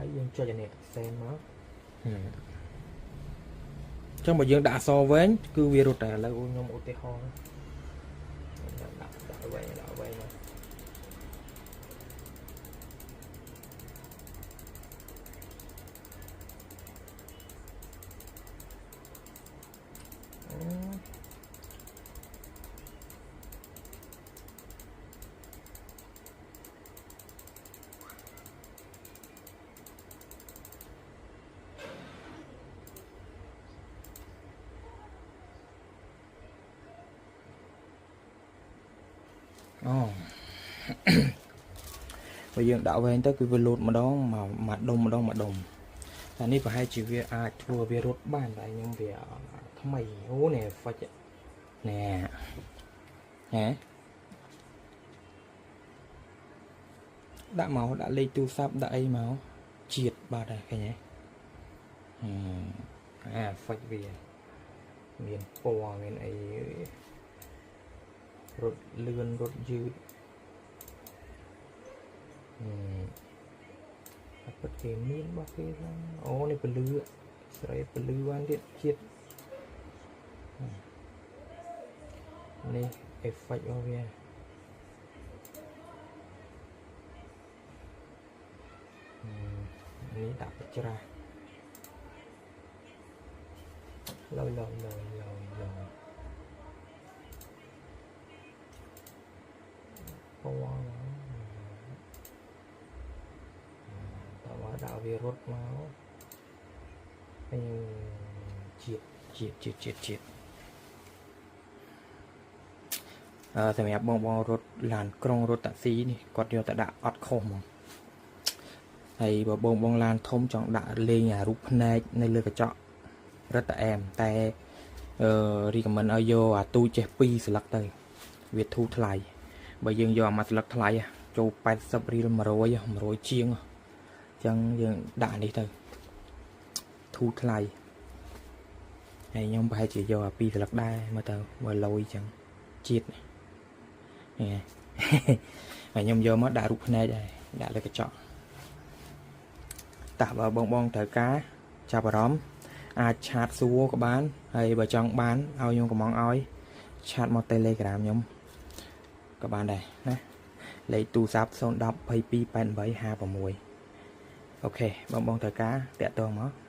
ហើយយើងចុចអានេះសែនមកចឹងបើយើងដាក់អក្សរវែងគឺវារត់តែឥឡូវខ្ញុំឧទាហរណ៍ដាក់វែងមកបើយើងដាក់វែងទៅគឺវាលោតម្ដងមកដុំតែនេះប្រហែលជាវាអាចធ្វើវារត់បានតែខ្ញុំវាថ្មីអូនេះហ្វិចណែហ៎ដាក់មកដាក់លេខទូរស័ព្ទដាក់អីមកជាតិបាទឃើញទេហ្វិចវាមានពណ៌មានអីរត់លឿនរត់យឺតពិតគេមានរបស់គេហ្នឹងអូនេះពលឺស្រីពលឺបានទៀតជាតិនេះ effect របស់វានេះដាក់ច្រាស់ឡើយពណ៌ដាក់វារត់មកជាតិសម្រាប់បងរត់ឡានក្រុងរត់តាក់ស៊ីនេះគាត់យកទៅដាក់អត់ខុសហ្មងហើយបើបងឡានធំចង់ដាក់លេងអារូបភ្នែកនៅលើកញ្ចក់រត់តែអែមតែrecommend ឲ្យយកអាទូចេះ2ស្លឹកទៅវាធូរថ្លៃបើយើងយកអាមួយស្លឹកថ្លៃចូល80រៀល100ជាងអញ្ចឹងយើងដាក់នេះទៅធូរថ្លៃហើយខ្ញុំប្រហែលជាយកអា2ស្លឹកដែរមើលទៅបើលយអញ្ចឹងជាតិនេះហើយខ្ញុំយកមកដាក់រូបភ្នែកដែរដាក់លើកញ្ចក់តោះបើបងត្រូវការចាប់អារម្មណ៍អាចឆាតសួរក៏បានហើយបើចង់បានឲ្យខ្ញុំកំងឲ្យឆាតមក Telegram ខ្ញុំក៏បានដែរណាលេខទូរស័ព្ទ010 22 88 56អូខេបងត្រូវការតាក់ទងមក